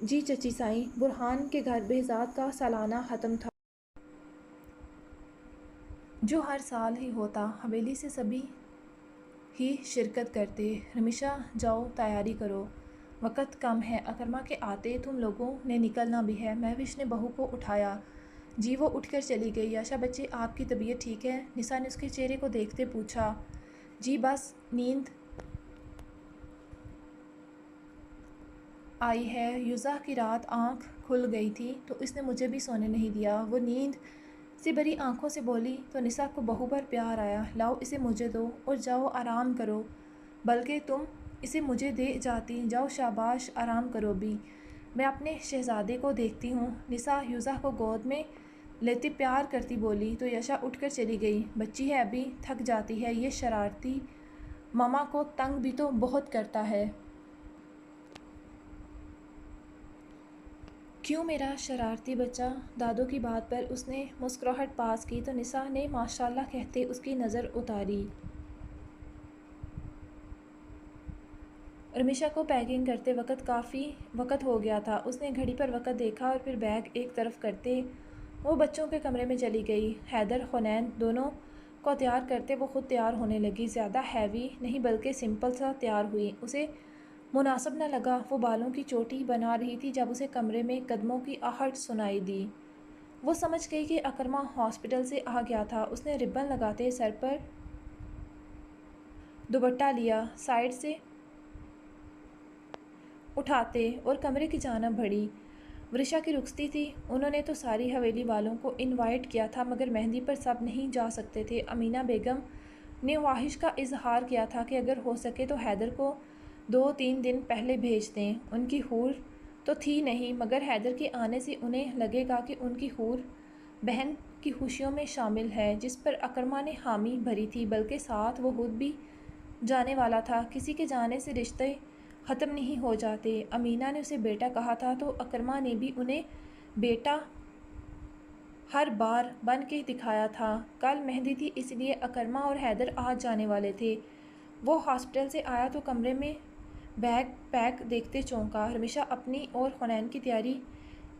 جی چچی سائیں، برہان کے گھر بہزاد کا سالانہ ختم تھا جو ہر سال ہی ہوتا، حویلی سے سبھی ہی شرکت کرتے۔ رمیشا جاؤ تیاری کرو، وقت کم ہے، اکرما کے آتے تم لوگوں نے نکلنا بھی ہے۔ مہوش نے بہو کو اٹھایا۔ جی وہ اٹھ کر چلی گئی۔ آشا بچے آپ کی طبیعت ٹھیک ہے؟ نسا نے اس کے چہرے کو دیکھتے پوچھا۔ جی بس نیند آئی ہے، یوزا کی رات آنکھ کھل گئی تھی تو اس نے مجھے بھی سونے نہیں دیا، وہ نیند سے بھری آنکھوں سے بولی تو نسا کو بہو پر پیار آیا۔ لاؤ اسے مجھے دو اور جاؤ آرام کرو، بلکہ تم اسے مجھے دے جاتی۔ جاؤ شاباش آرام کرو بھی، میں اپنے شہزادے کو دیکھتی ہوں۔ نسا یوزا کو گود میں لیتے پیار کرتی بولی تو یشا اٹھ کر چلی گئی۔ بچی ہے ابھی تھک جاتی ہے، یہ شرارتی ماما کو تنگ بھی تو بہت کرتا ہے۔ کیوں میرا شرارتی بچہ؟ دادو کی بات پر اس نے مسکراہٹ پاس کی تو نسا نے ماشاءاللہ کہتے اس کی نظر اتاری۔ رمیشا کو پیکنگ کرتے وقت کافی وقت ہو گیا تھا۔ اس نے گھڑی پر وقت دیکھا اور پھر بیگ ایک طرف کرتے وہ بچوں کے کمرے میں چلی گئی۔ حیدر حنین دونوں کو تیار کرتے وہ خود تیار ہونے لگی۔ زیادہ ہیوی نہیں بلکہ سمپل سا تیار ہوئی۔ اسے مناسب نہ لگا، وہ بالوں کی چوٹی بنا رہی تھی جب اسے کمرے میں قدموں کی آہٹ سنائی دی۔ وہ سمجھ گئی کہ اکرما ہاسپٹل سے آ گیا تھا۔ اس نے ربن لگاتے سر پر دوپٹہ لیا، سائیڈ سے اٹھاتے اور کمرے کی جانب بڑھی۔ ورشا کی رخصتی تھی، انہوں نے تو ساری حویلی والوں کو انوائٹ کیا تھا مگر مہندی پر سب نہیں جا سکتے تھے۔ امینا بیگم نے خواہش کا اظہار کیا تھا کہ اگر ہو سکے تو حیدر کو 2-3 دن پہلے بھیج دیں۔ ان کی حور تو تھی نہیں مگر حیدر کے آنے سے انہیں لگے گا کہ ان کی حور بہن کی خوشیوں میں شامل ہے، جس پر اکرما نے حامی بھری تھی، بلکہ ساتھ وہ خود بھی جانے والا تھا۔ کسی کے جانے سے رشتے ختم نہیں ہو جاتے۔ امینا نے اسے بیٹا کہا تھا تو اکرما نے بھی انہیں بیٹا ہر بار بن کے دکھایا تھا۔ کل مہندی تھی اس لیے اکرما اور حیدر آج جانے والے تھے۔ وہ ہاسپٹل سے آیا تو کمرے میں بیگ پیک دیکھتے چونکا۔ رمیشا اپنی اور حنین کی تیاری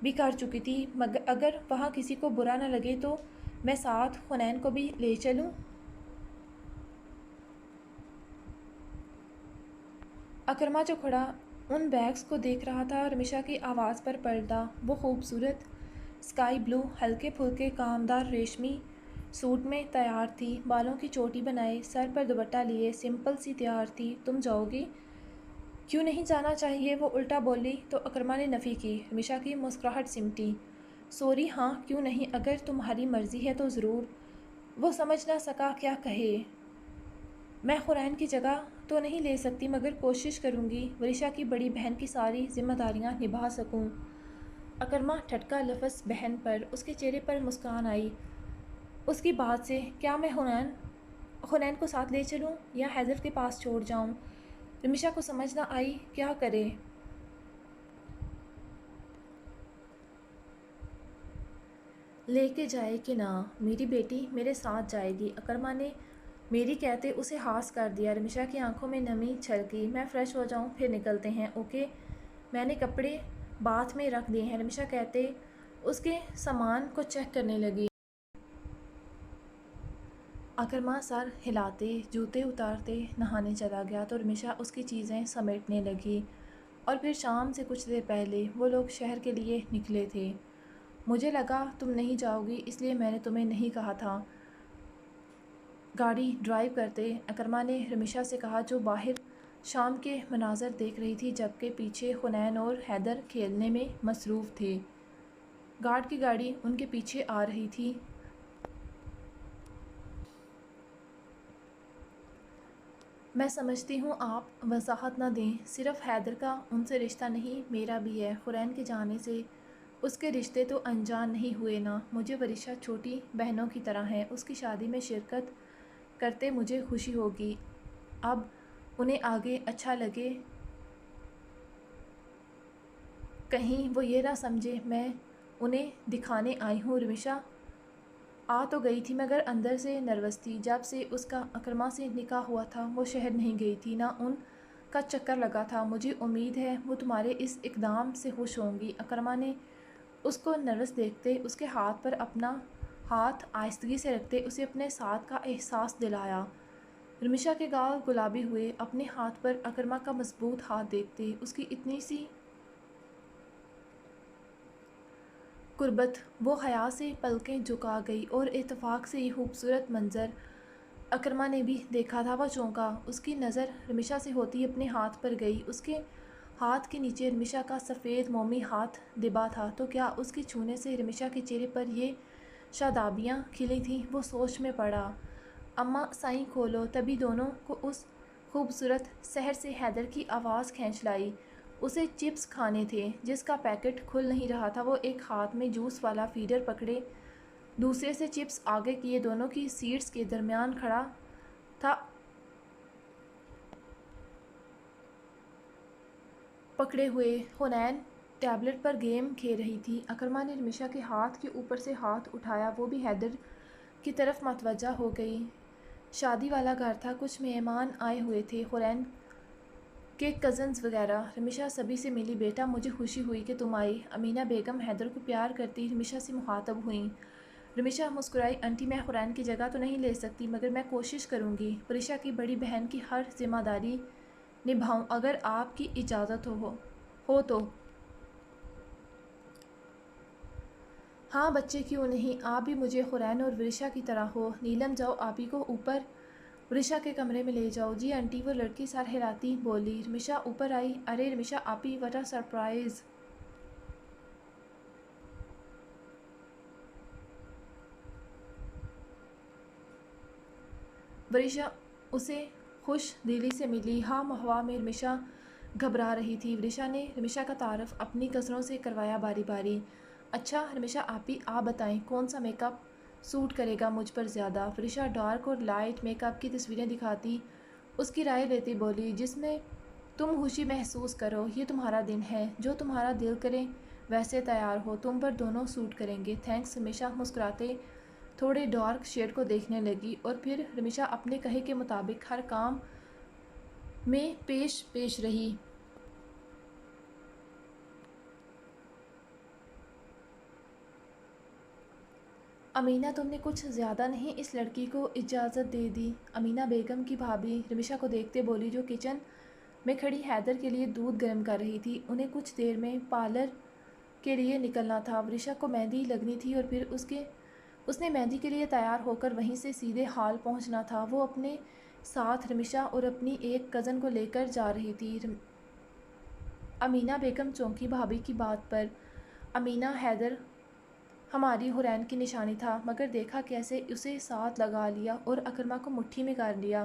بھی کر چکی تھی، مگر اگر وہاں کسی کو برا نہ لگے تو میں ساتھ حنین کو بھی لے چلوں۔ اکرما جو کھڑا ان بیگز کو دیکھ رہا تھا، رمیشا کی آواز پر پردہ۔ وہ خوبصورت اسکائی بلو ہلکے پھلکے کامدار ریشمی سوٹ میں تیار تھی، بالوں کی چوٹی بنائے، سر پر دوپٹہ لیے سمپل سی تیار تھی۔ تم جاؤ گی؟ کیوں نہیں جانا چاہیے، وہ الٹا بولی تو اکرما نے نفی کی۔ رمیشا کی مسکراہٹ سمٹی۔ سوری ہاں کیوں نہیں، اگر تمہاری مرضی ہے تو ضرور۔ وہ سمجھ نہ سکا کیا کہے۔ میں حنین کی جگہ تو نہیں لے سکتی مگر کوشش کروں گی ورشا کی بڑی بہن کی ساری ذمہ داریاں نبھا سکوں۔ اکرما ٹھٹکا لفظ بہن پر، اس کے چہرے پر مسکان آئی اس کی بات سے۔ کیا میں حنین کو ساتھ لے چلوں یا حیدر کے پاس چھوڑ جاؤں؟ رمیشا کو سمجھ نہ آئی کیا کرے۔ لے کے جائے کہ نہ، میری بیٹی میرے ساتھ جائے گی، اکرما نے میری کہتے اسے ہاس کر دیا۔ رمیشا کی آنکھوں میں نمی چھلکی۔ میں فریش ہو جاؤں پھر نکلتے ہیں؟ اوکے، میں نے کپڑے باتھ میں رکھ دیے ہیں، رمیشا کہتے اس کے سامان کو چیک کرنے لگی۔ اکرما سر ہلاتے جوتے اتارتے نہانے چلا گیا تو رمیشا اس کی چیزیں سمیٹنے لگی۔ اور پھر شام سے کچھ دیر پہلے وہ لوگ شہر کے لیے نکلے تھے۔ مجھے لگا تم نہیں جاؤ گی اس لیے میں نے تمہیں نہیں کہا تھا۔ گاڑی ڈرائیو کرتے اکرما نے رمیشا سے کہا جو باہر شام کے مناظر دیکھ رہی تھی جبکہ پیچھے حنین اور حیدر کھیلنے میں مصروف تھے۔ گارڈ کی گاڑی ان کے پیچھے آ رہی تھی۔ میں سمجھتی ہوں آپ وضاحت نہ دیں، صرف حیدر کا ان سے رشتہ نہیں میرا بھی ہے، حنین کے جانے سے اس کے رشتے تو انجان نہیں ہوئے نا۔ مجھے ورشا چھوٹی بہنوں کی طرح ہے، اس کی شادی میں شرکت کرتے مجھے خوشی ہوگی۔ اب انہیں آگے اچھا لگے کہیں وہ یہ نہ سمجھے میں انہیں دکھانے آئی ہوں۔ رمیشا آ تو گئی تھی مگر اندر سے نروس تھی۔ جب سے اس کا اکرما سے نکاح ہوا تھا وہ شہر نہیں گئی تھی، نہ ان کا چکر لگا تھا۔ مجھے امید ہے وہ تمہارے اس اقدام سے خوش ہوں گی۔ اکرما نے اس کو نروس دیکھتے اس کے ہاتھ پر اپنا ہاتھ آہستگی سے رکھتے اسے اپنے ساتھ کا احساس دلایا۔ رمیشا کے گال گلابی ہوئے۔ اپنے ہاتھ پر اکرما کا مضبوط ہاتھ دیکھتے اس کی اتنی سی قربت، وہ حیا سے پلکیں جھکا گئی اور اتفاق سے یہ خوبصورت منظر اکرما نے بھی دیکھا تھا۔ وہ چونکا، اس کی نظر رمیشا سے ہوتی اپنے ہاتھ پر گئی۔ اس کے ہاتھ کے نیچے رمیشا کا سفید مومی ہاتھ دبا تھا، تو کیا اس کے چھونے سے رمیشا کے چہرے پر یہ شادابیاں کھلی تھیں؟ وہ سوچ میں پڑا۔ اماں سائیں کھولو۔ تبھی دونوں کو اس خوبصورت سحر سے حیدر کی آواز کھینچ لائی۔ اسے چپس کھانے تھے جس کا پیکٹ کھل نہیں رہا تھا۔ وہ ایک ہاتھ میں جوس والا فیڈر پکڑے دوسرے سے چپس آگے کیے دونوں کی سیٹس کے درمیان کھڑا تھا پکڑے ہوئے۔ حنین ٹیبلٹ پر گیم کھیل رہی تھی۔ اکرما نے رمیشا کے ہاتھ کے اوپر سے ہاتھ اٹھایا، وہ بھی حیدر کی طرف متوجہ ہو گئی۔ شادی والا گھر تھا، کچھ مہمان آئے ہوئے تھے، حنین کے کزنز وغیرہ۔ رمیشا سبھی سے ملی۔ بیٹا مجھے خوشی ہوئی کہ تم آئی۔ امینہ بیگم حیدر کو پیار کرتی رمیشا سے مخاطب ہوئیں۔ رمیشا مسکرائی، آنٹی میں حنین کی جگہ تو نہیں لے سکتی مگر میں کوشش کروں گی ورشا کی بڑی بہن کی ہر ذمہ داری نبھاؤں اگر آپ کی اجازت ہو تو۔ ہاں بچے کیوں نہیں، آپ بھی مجھے حنین اور ورشا کی طرح ہو۔ نیلم جاؤ آپی کو اوپر ورشا کے کمرے میں لے جاؤ۔ جی آنٹی، وہ لڑکی سر ہلاتی بولی۔ رمیشا اوپر آئی۔ ارے رمیشا آپی، واٹ اے سرپرائز۔ ورشا اسے خوش دلی سے ملی۔ ہاں ہوا میں رمیشا گھبرا رہی تھی۔ ورشا نے رمیشا کا تعارف اپنی کزنوں سے کروایا باری باری۔ اچھا رمیشا آپی، آپ بتائیں کون سا میک اپ سوٹ کرے گا مجھ پر زیادہ؟ ورشا ڈارک اور لائٹ میک اپ کی تصویریں دکھاتی اس کی رائے لیتی بولی، جس میں تم خوشی محسوس کرو، یہ تمہارا دن ہے، جو تمہارا دل کرے ویسے تیار ہو، تم پر دونوں سوٹ کریں گے۔ تھینکس۔ رمیشا مسکراتے تھوڑے ڈارک شیڈ کو دیکھنے لگی اور پھر رمیشا اپنے کہے کے مطابق ہر کام میں پیش رہی۔ امینہ تم نے کچھ زیادہ نہیں اس لڑکی کو اجازت دے دی؟ امینہ بیگم کی بھابھی رمیشا کو دیکھتے بولی، جو کچن میں کھڑی حیدر کے لیے دودھ گرم کر رہی تھی۔ انہیں کچھ دیر میں پارلر کے لیے نکلنا تھا۔ ورشا کو مہندی لگنی تھی اور پھر اس نے مہندی کے لیے تیار ہو کر وہیں سے سیدھے ہال پہنچنا تھا۔ وہ اپنے ساتھ رمیشا اور اپنی ایک کزن کو لے کر جا رہی تھی۔ امینہ بیگم چونکی بھابھی کی بات پر۔ امینہ حیدر ہماری حنین کی نشانی تھا مگر دیکھا کیسے اسے ساتھ لگا لیا اور اکرما کو مٹھی میں کر لیا۔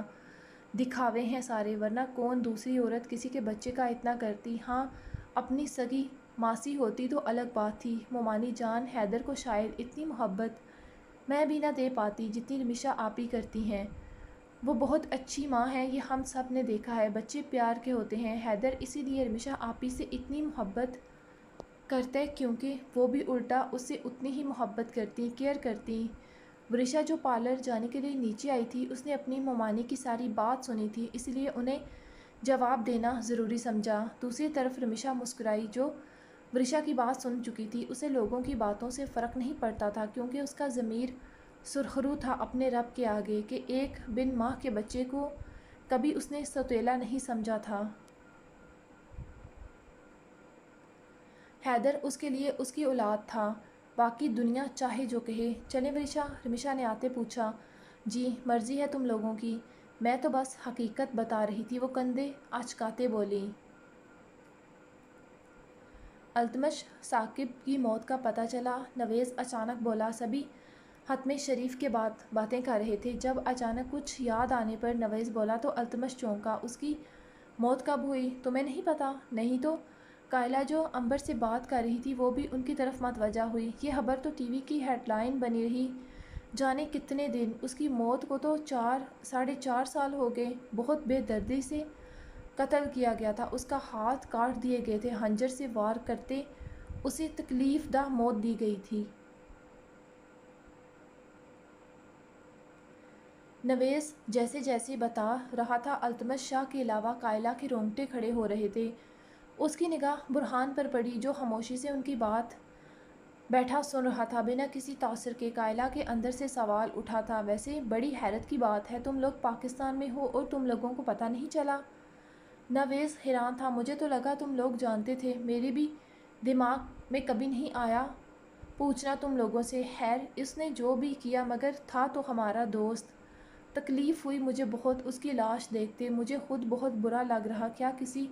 دکھاوے ہیں سارے، ورنہ کون دوسری عورت کسی کے بچے کا اتنا کرتی؟ ہاں اپنی سگی ماسی ہوتی تو الگ بات تھی۔ مومانی جان حیدر کو شاید اتنی محبت میں بھی نہ دے پاتی جتنی رمیشا آپی کرتی ہیں۔ وہ بہت اچھی ماں ہے، یہ ہم سب نے دیکھا ہے۔ بچے پیار کے ہوتے ہیں حیدر اسی لیے رمیشا آپی سے اتنی محبت کرتے کیونکہ وہ بھی الٹا اس سے اتنی ہی محبت کرتی، کیئر کرتی۔ ورشا جو پارلر جانے کے لیے نیچے آئی تھی، اس نے اپنی مومانی کی ساری بات سنی تھی، اس لیے انہیں جواب دینا ضروری سمجھا۔ دوسری طرف رمیشا مسکرائی، جو ورشا کی بات سن چکی تھی۔ اسے لوگوں کی باتوں سے فرق نہیں پڑتا تھا کیونکہ اس کا ضمیر سرخرو تھا اپنے رب کے آگے کہ ایک بن ماہ کے بچے کو کبھی اس نے سوتیلا نہیں سمجھا تھا۔ حیدر اس کے لیے اس کی اولاد تھا، باقی دنیا چاہے جو کہے۔ چلیں ورشا؟ رمیشا نے آتے پوچھا۔ جی مرضی ہے تم لوگوں کی، میں تو بس حقیقت بتا رہی تھی، وہ کندھے اچکاتے بولی۔ التمش ثاقب کی موت کا پتہ چلا؟ نویز اچانک بولا۔ سبھی حتم شریف کے بعد باتیں کر رہے تھے، جب اچانک کچھ یاد آنے پر نویز بولا تو التمش چونکا۔ اس کی موت کب ہوئی؟ تمہیں نہیں پتا؟ نہیں تو؟ قائلہ جو عنبر سے بات کر رہی تھی وہ بھی ان کی طرف متوجہ ہوئی۔ یہ خبر تو ٹی وی کی ہیڈ لائن بنی رہی جانے کتنے دن۔ اس کی موت کو تو 4.5 سال ہو گئے۔ بہت بے دردی سے قتل کیا گیا تھا، اس کا ہاتھ کاٹ دیے گئے تھے، خنجر سے وار کرتے اسے تکلیف دہ موت دی گئی تھی۔ نویس جیسے جیسے بتا رہا تھا التمش شاہ کے علاوہ قائلہ کے رونگٹے کھڑے ہو رہے تھے۔ اس کی نگاہ برہان پر پڑی جو خاموشی سے ان کی بات بیٹھا سن رہا تھا بنا کسی تاثر کے۔ قائلہ کے اندر سے سوال اٹھا تھا، ویسے بڑی حیرت کی بات ہے، تم لوگ پاکستان میں ہو اور تم لوگوں کو پتہ نہیں چلا؟ نویس حیران تھا، مجھے تو لگا تم لوگ جانتے تھے، میرے بھی دماغ میں کبھی نہیں آیا پوچھنا تم لوگوں سے۔ خیر اس نے جو بھی کیا مگر تھا تو ہمارا دوست۔ تکلیف ہوئی مجھے بہت اس کی لاش دیکھتے، مجھے خود بہت برا لگ رہا۔ کیا کسی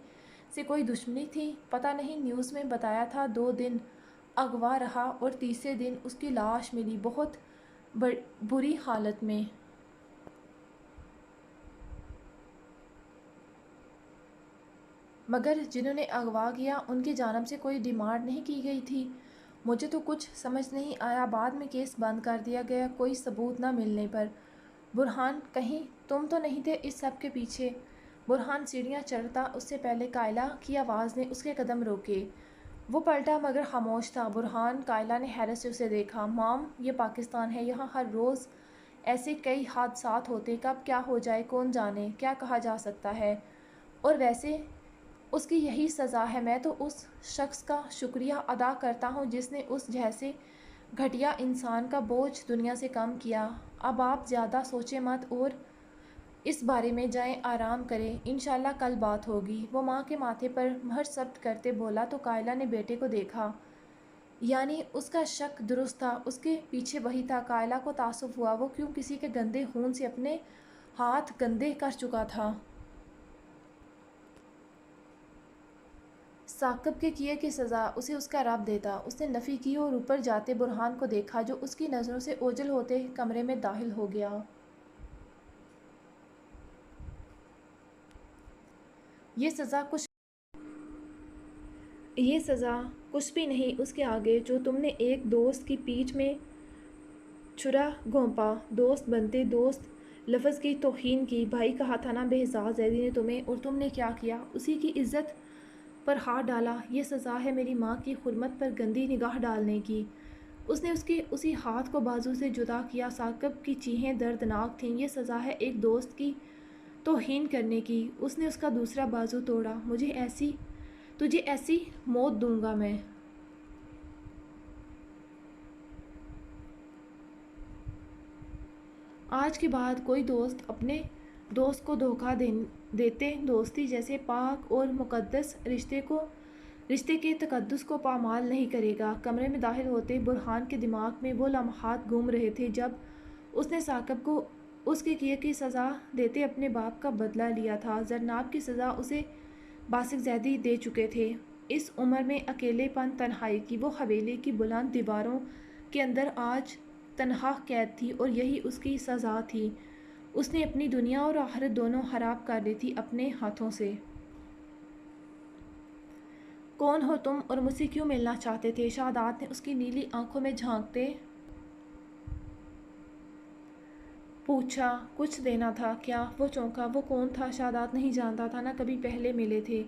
سے کوئی دشمنی تھی؟ پتہ نہیں، نیوز میں بتایا تھا 2 دن اغوا رہا اور تیسرے دن اس کی لاش ملی بہت بری حالت میں۔ مگر جنہوں نے اغوا کیا ان کی جانب سے کوئی ڈیمانڈ نہیں کی گئی تھی؟ مجھے تو کچھ سمجھ نہیں آیا۔ بعد میں کیس بند کر دیا گیا کوئی ثبوت نہ ملنے پر۔ برہان کہیں تم تو نہیں تھے اس سب کے پیچھے؟ برہان سیڑھیاں چڑھتا اس سے پہلے قائلہ کی آواز نے اس کے قدم روکے۔ وہ پلٹا مگر خاموش تھا۔ برہان، قائلہ نے حیرت سے اسے دیکھا۔ مام، یہ پاکستان ہے، یہاں ہر روز ایسے کئی حادثات ہوتے، کب کیا ہو جائے کون جانے، کیا کہا جا سکتا ہے؟ اور ویسے اس کی یہی سزا ہے۔ میں تو اس شخص کا شکریہ ادا کرتا ہوں جس نے اس جیسے گھٹیا انسان کا بوجھ دنیا سے کم کیا۔ اب آپ زیادہ سوچیں مت اور اس بارے میں جائیں آرام کریں، انشاءاللہ کل بات ہوگی۔ وہ ماں کے ماتھے پر مہر ثبت کرتے بولا تو قائلہ نے بیٹے کو دیکھا۔ یعنی اس کا شک درست تھا، اس کے پیچھے وہی تھا۔ قائلہ کو تعصب ہوا، وہ کیوں کسی کے گندے خون سے اپنے ہاتھ گندے کر چکا تھا؟ ثاقب کے کیے کی سزا اسے اس کا رب دیتا۔ اس نے نفی کی اور اوپر جاتے برہان کو دیکھا جو اس کی نظروں سے اوجھل ہوتے کمرے میں داخل ہو گیا۔ یہ سزا کچھ بھی نہیں اس کے آگے جو تم نے ایک دوست کی پیٹھ میں چھرا گھونپا، دوست بنتے دوست لفظ کی توہین کی۔ بھائی کہا تھا نا بہزاد زیدی نے تمہیں، اور تم نے کیا کیا؟ اسی کی عزت پر ہاتھ ڈالا۔ یہ سزا ہے میری ماں کی حرمت پر گندی نگاہ ڈالنے کی۔ اس نے اسی ہاتھ کو بازو سے جدا کیا۔ ثاقب کی چیخیں دردناک تھیں۔ یہ سزا ہے ایک دوست کی توہین کرنے کی۔ اس نے اس کا دوسرا بازو توڑا۔ تجھے ایسی موت دوں گا میں۔ آج کے بعد کوئی دوست اپنے دوست کو دھوکہ دیتے دوستی جیسے پاک اور مقدس رشتے کے تقدس کو پامال نہیں کرے گا۔ کمرے میں داخل ہوتے برہان کے دماغ میں وہ لمحات گھوم رہے تھے جب اس نے ثاقب کو اس کے کیے کی سزا دیتے اپنے باپ کا بدلہ لیا تھا۔ زرناب کی سزا اسے باسق زیدی دے چکے تھے۔ اس عمر میں اکیلے پن، تنہائی کی وہ حویلی کی بلند دیواروں کے اندر آج تنہا قید تھی اور یہی اس کی سزا تھی۔ اس نے اپنی دنیا اور آخرت دونوں خراب کر لی تھی اپنے ہاتھوں سے۔ کون ہو تم اور مجھ سے کیوں ملنا چاہتے تھے؟ شاداب نے اس کی نیلی آنکھوں میں جھانکتے پوچھا۔ کچھ دینا تھا کیا؟ وہ چونکا۔ وہ کون تھا؟ شاداب نہیں جانتا تھا، نہ کبھی پہلے ملے تھے۔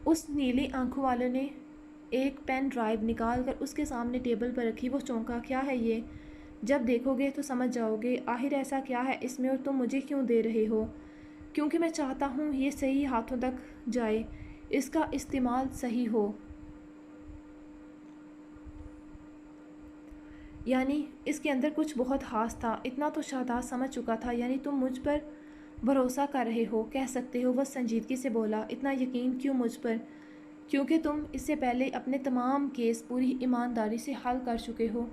اس نیلی آنکھوں والے نے ایک پین ڈرائیو نکال کر اس کے سامنے ٹیبل پر رکھی۔ وہ چونکا۔ کیا ہے یہ؟ جب دیکھو گے تو سمجھ جاؤ گے۔ آخر ایسا کیا ہے اس میں اور تم مجھے کیوں دے رہے ہو؟ کیونکہ میں چاہتا ہوں یہ صحیح ہاتھوں تک جائے، اس کا استعمال صحیح ہو۔ یعنی اس کے اندر کچھ بہت خاص تھا۔ اتنا تو شاداب سمجھ چکا تھا۔ یعنی تم مجھ پر بھروسہ کر رہے ہو، کہہ سکتے ہو۔ وہ سنجیدگی سے بولا۔ اتنا یقین کیوں مجھ پر؟ کیونکہ تم اس سے پہلے اپنے تمام کیس پوری ایمانداری سے حل کر چکے ہو۔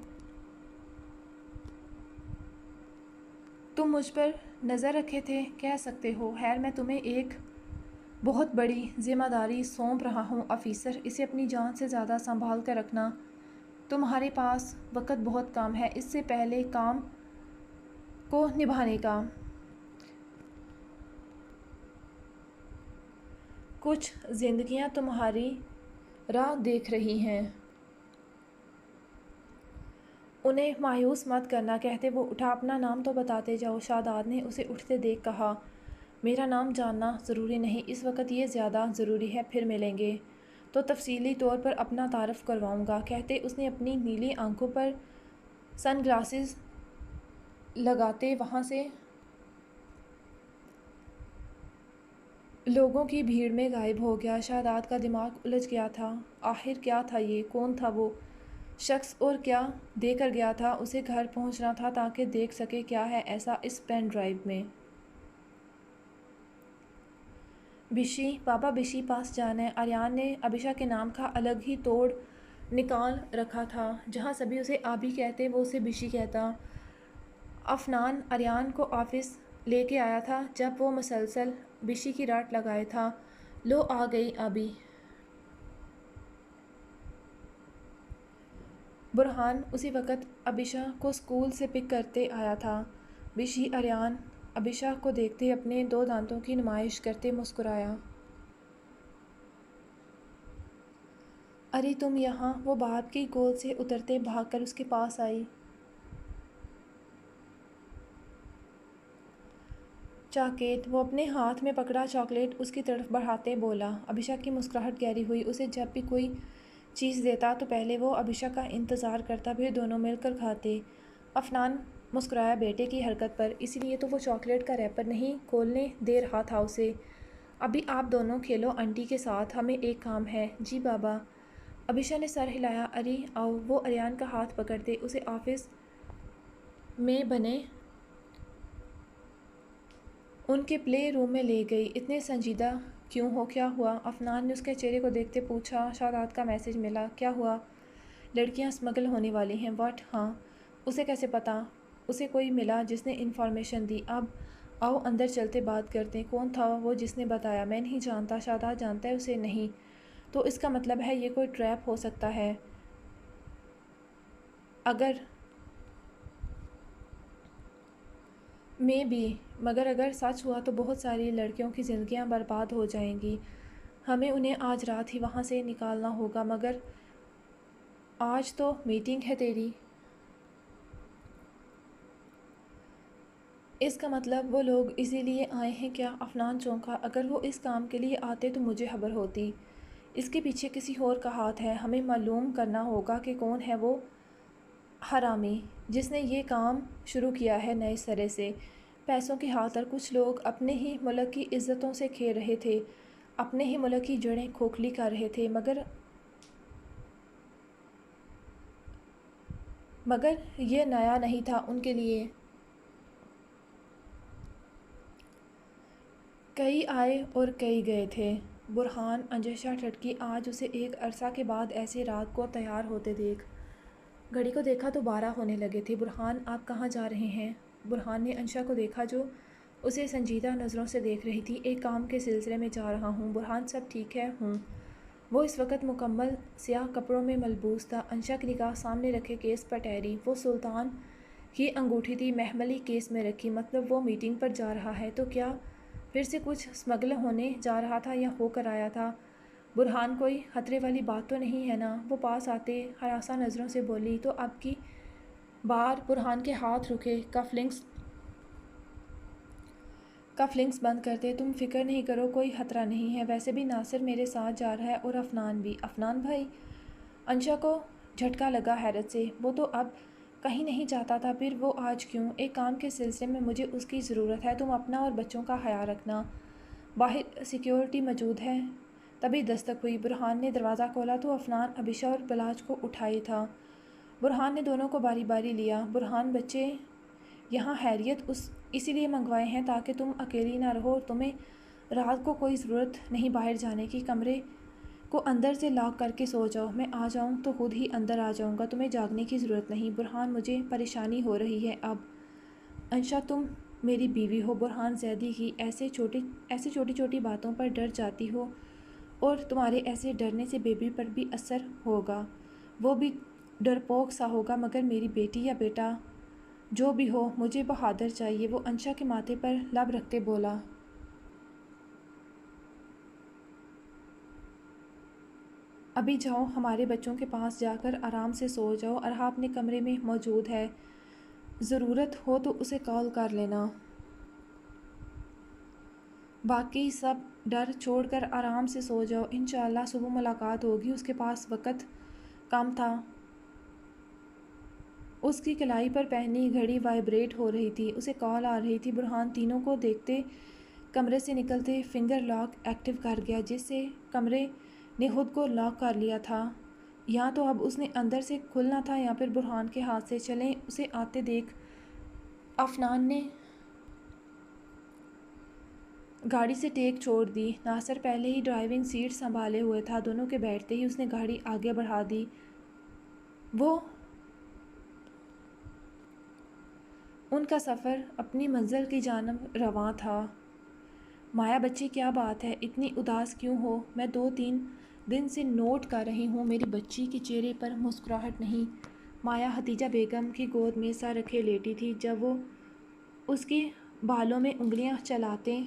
تم مجھ پر نظر رکھے تھے، کہہ سکتے ہو۔ خیر میں تمہیں ایک بہت بڑی ذمہ داری سونپ رہا ہوں آفیسر، اسے اپنی جان سے زیادہ سنبھال کر رکھنا۔ تمہارے پاس وقت بہت کم ہے اس سے پہلے کام کو نبھانے کا۔ کچھ زندگیاں تمہاری راہ دیکھ رہی ہیں، انہیں مایوس مت کرنا، کہتے وہ اٹھا۔ اپنا نام تو بتاتے جاؤ۔ شاداب نے اسے اٹھتے دیکھ کہا۔ میرا نام جاننا ضروری نہیں اس وقت، یہ زیادہ ضروری ہے، پھر ملیں گے تو تفصیلی طور پر اپنا تعارف کرواؤں گا، کہتے اس نے اپنی نیلی آنکھوں پر سن گلاسز لگاتے وہاں سے لوگوں کی بھیڑ میں غائب ہو گیا۔ شاداب کا دماغ الجھ گیا تھا۔ آخر کیا تھا یہ؟ کون تھا وہ شخص اور کیا دے کر گیا تھا؟ اسے گھر پہنچنا تھا تاکہ دیکھ سکے کیا ہے ایسا اس پین ڈرائیو میں۔ بشی، پاپا بشی پاس جانا ہے۔ آریان نے ابیشا کے نام کا الگ ہی توڑ نکال رکھا تھا۔ جہاں سبھی اسے آبی کہتے وہ اسے بشی کہتا۔ افنان آریان کو آفس لے کے آیا تھا جب وہ مسلسل بشی کی رٹ لگائے تھا۔ لو آ گئی آبی۔ برہان اسی وقت ابیشا کو اسکول سے پک کرتے آیا تھا۔ بشی آریان ابیشا کو دیکھتے اپنے 2 دانتوں کی نمائش کرتے مسکرایا۔ ارے تم یہاں؟ وہ باپ کی گود سے اترتے بھاگ کر اس کے پاس آئی۔ چاکلیٹ، وہ اپنے ہاتھ میں پکڑا چاکلیٹ اس کی طرف بڑھاتے بولا۔ ابیشا کی مسکراہٹ گہری ہوئی۔ اسے جب بھی کوئی چیز دیتا تو پہلے وہ ابیشا کا انتظار کرتا پھر دونوں مل کر کھاتے۔ افنان مسکرایا بیٹے کی حرکت پر، اسی لیے تو وہ چاکلیٹ کا ریپر نہیں کھولنے دے رہا تھا اسے۔ ابھی آپ دونوں کھیلو آنٹی کے ساتھ، ہمیں ایک کام ہے۔ جی بابا۔ ابیشا نے سر ہلایا۔ ارے آؤ۔ وہ آریان کا ہاتھ پکڑتے اسے آفس میں بنے ان کے پلے روم میں لے گئی۔ اتنے سنجیدہ کیوں ہو؟ کیا ہوا؟ افنان نے اس کے چہرے کو دیکھتے پوچھا۔ شاداب کا میسج ملا۔ کیا ہوا؟ لڑکیاں اسمگل ہونے والی ہیں۔ واٹ؟ ہاں۔ اسے کیسے پتا؟ اسے کوئی ملا جس نے انفارمیشن دی۔ اب آؤ اندر چلتے بات کرتے۔ کون تھا وہ جس نے بتایا؟ میں نہیں جانتا۔ شاداب جانتا ہے اسے؟ نہیں۔ تو اس کا مطلب ہے یہ کوئی ٹریپ ہو سکتا ہے۔ مگر اگر سچ ہوا تو بہت ساری لڑکیوں کی زندگیاں برباد ہو جائیں گی۔ ہمیں انہیں آج رات ہی وہاں سے نکالنا ہوگا۔ مگر آج تو میٹنگ ہے تیری۔ اس کا مطلب وہ لوگ اسی لیے آئے ہیں کیا؟ افنان چونکا۔ اگر وہ اس کام کے لیے آتے تو مجھے خبر ہوتی۔ اس کے پیچھے کسی اور کا ہاتھ ہے۔ ہمیں معلوم کرنا ہوگا کہ کون ہے وہ حرامی جس نے یہ کام شروع کیا ہے نئے سرے سے۔ پیسوں کی خاطر کچھ لوگ اپنے ہی ملک کی عزتوں سے کھیل رہے تھے، اپنے ہی ملک کی جڑیں کھوکھلی کر رہے تھے۔ مگر یہ نیا نہیں تھا ان کے لیے۔ کئی آئے اور کئی گئے تھے۔ برہان انجیشا ٹھٹکی۔ آج اسے ایک عرصہ کے بعد ایسے رات کو تیار ہوتے دیکھ۔ گھڑی کو دیکھا تو 12 ہونے لگے تھے۔ برہان آپ کہاں جا رہے ہیں؟ برہان نے انشا کو دیکھا جو اسے سنجیدہ نظروں سے دیکھ رہی تھی۔ ایک کام کے سلسلے میں جا رہا ہوں۔ برہان سب ٹھیک ہے؟ ہوں۔ وہ اس وقت مکمل سیاہ کپڑوں میں ملبوس تھا۔ انشا کی نگاہ سامنے رکھے کیس پر ٹھہری۔ وہ سلطان کی انگوٹھی تھی محملی کیس میں رکھی۔ مطلب وہ میٹنگ پر جا رہا ہے تو کیا پھر سے کچھ اسمگل ہونے جا رہا تھا یا ہو کر آیا تھا؟ برہان کوئی خطرے والی بات تو نہیں ہے نا؟ وہ پاس آتے ہراساں نظروں سے بولی۔ تو اب کی بار برہان کے ہاتھ رکے کف لنکس بند کرتے۔ تم فکر نہیں کرو، کوئی خطرہ نہیں ہے۔ ویسے بھی ناصر میرے ساتھ جا رہا ہے اور افنان بھی۔ افنان بھائی؟ انشا کو جھٹکا لگا حیرت سے۔ وہ تو اب کہیں نہیں جاتا تھا، پھر وہ آج کیوں؟ ایک کام کے سلسلے میں مجھے اس کی ضرورت ہے۔ تم اپنا اور بچوں کا خیال رکھنا۔ باہر سیکیورٹی موجود ہے؟ تبھی دستک ہوئی۔ برہان نے دروازہ کھولا تو افنان ابیشا اور بلاج کو اٹھائے تھا۔ برہان نے دونوں کو باری باری لیا۔ برہان بچے یہاں خیریت اسی لیے منگوائے ہیں تاکہ تم اکیلی نہ رہو اور تمہیں رات کو کوئی ضرورت نہیں باہر جانے کی۔ کمرے کو اندر سے لاک کر کے سو جاؤ۔ میں آ جاؤں تو خود ہی اندر آ جاؤں گا، تمہیں جاگنے کی ضرورت نہیں۔ برہان مجھے پریشانی ہو رہی ہے اب۔ انشا تم میری بیوی ہو۔ برہان زیدی کی ایسے چھوٹی چھوٹی باتوں پر ڈر جاتی ہو اور تمہارے ایسے ڈرنے سے بیبی پر بھی اثر ہوگا، وہ بھی ڈرپوک سا ہوگا۔ مگر میری بیٹی یا بیٹا جو بھی ہو مجھے بہادر چاہیے۔ وہ انشا کے ماتھے پر لب رکھتے بولا۔ ابھی جاؤ، ہمارے بچوں کے پاس جا کر آرام سے سو جاؤ۔ ارحا اپنے کمرے میں موجود ہے، ضرورت ہو تو اسے کال کر لینا۔ باقی سب ڈر چھوڑ کر آرام سے سو جاؤ، انشاءاللہ صبح ملاقات ہوگی۔ اس کے پاس وقت کم تھا، اس کی کلائی پر پہنی گھڑی وائبریٹ ہو رہی تھی۔ اسے کال آ رہی تھی۔ برہان تینوں کو دیکھتے کمرے سے نکلتے فنگر لاک ایکٹیو کر گیا، جس سے کمرے نے خود کو لاک کر لیا تھا۔ یا تو اب اس نے اندر سے کھلنا تھا یا پھر برہان کے ہاتھ سے۔ چلیں، اسے آتے دیکھ عفنان نے گاڑی سے ٹیک چھوڑ دی۔ ناصر پہلے ہی ڈرائیونگ سیٹ سنبھالے ہوئے تھا۔ دونوں کے بیٹھتے ہی اس نے گاڑی آگے بڑھا دی۔ وہ ان کا سفر اپنی منزل کی جانب رواں تھا۔ مایا بچی، کیا بات ہے؟ اتنی اداس کیوں ہو؟ میں 2-3 دن سے نوٹ کر رہی ہوں، میری بچی کے چہرے پر مسکراہٹ نہیں۔ مایا ہتیجہ بیگم کی گود میں سر رکھے لیٹی تھی۔ جب وہ اس کے بالوں میں انگلیاں چلاتے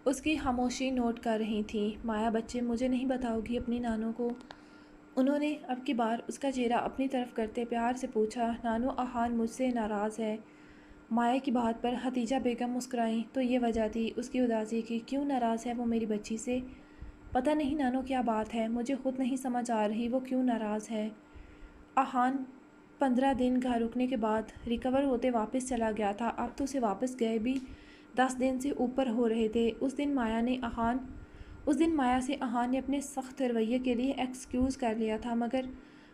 اس کی خاموشی نوٹ کر رہی تھیں۔ مایا بچے، مجھے نہیں بتاؤ گی اپنی نانو کو؟ انہوں نے اب کی بار اس کا چہرہ اپنی طرف کرتے پیار سے پوچھا۔ نانو آہان مجھ سے ناراض ہے۔ مایا کی بات پر ہتیجہ بیگم مسکرائیں۔ تو یہ وجہ تھی اس کی اداسی کی؟ کیوں ناراض ہے وہ میری بچی سے؟ پتہ نہیں نانو، کیا بات ہے، مجھے خود نہیں سمجھ آ رہی وہ کیوں ناراض ہے۔ آہان 15 دن گھر رکنے کے بعد ریکور ہوتے واپس چلا گیا تھا۔ اب تو اسے واپس گئے بھی 10 دن سے اوپر ہو رہے تھے۔ اس دن مایا سے آہان نے اپنے سخت رویے کے لیے ایکسکیوز کر لیا تھا، مگر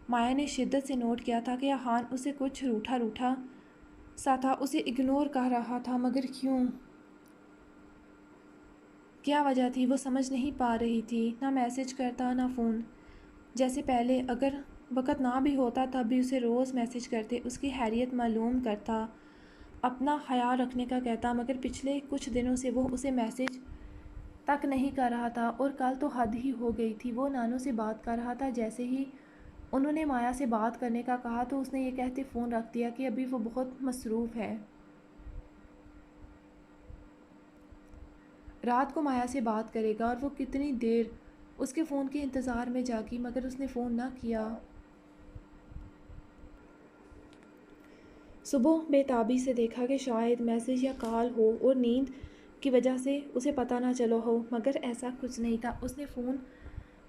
مایا نے شدت سے نوٹ کیا تھا کہ آہان اسے کچھ روٹھا روٹھا سا تھا، اسے اگنور کر رہا تھا۔ مگر کیوں؟ کیا وجہ تھی؟ وہ سمجھ نہیں پا رہی تھی۔ نہ میسج کرتا، نہ فون جیسے پہلے۔ اگر وقت نہ بھی ہوتا تب بھی اسے روز میسج کرتے، اس کی خیریت معلوم کرتا، اپنا خیال رکھنے کا کہتا، مگر پچھلے کچھ دنوں سے وہ اسے میسج تک نہیں کر رہا تھا۔ اور کل تو حد ہی ہو گئی تھی، وہ نانو سے بات کر رہا تھا۔ جیسے ہی انہوں نے مایا سے بات کرنے کا کہا تو اس نے یہ کہتے فون رکھ دیا کہ ابھی وہ بہت مصروف ہے۔ رات کو مایا سے بات کرے گا، اور وہ کتنی دیر اس کے فون کے انتظار میں جاگی، مگر اس نے فون نہ کیا۔ صبح بے تابی سے دیکھا کہ شاید میسج یا کال ہو اور نیند کی وجہ سے اسے پتہ نہ چلا ہو، مگر ایسا کچھ نہیں تھا۔ اس نے فون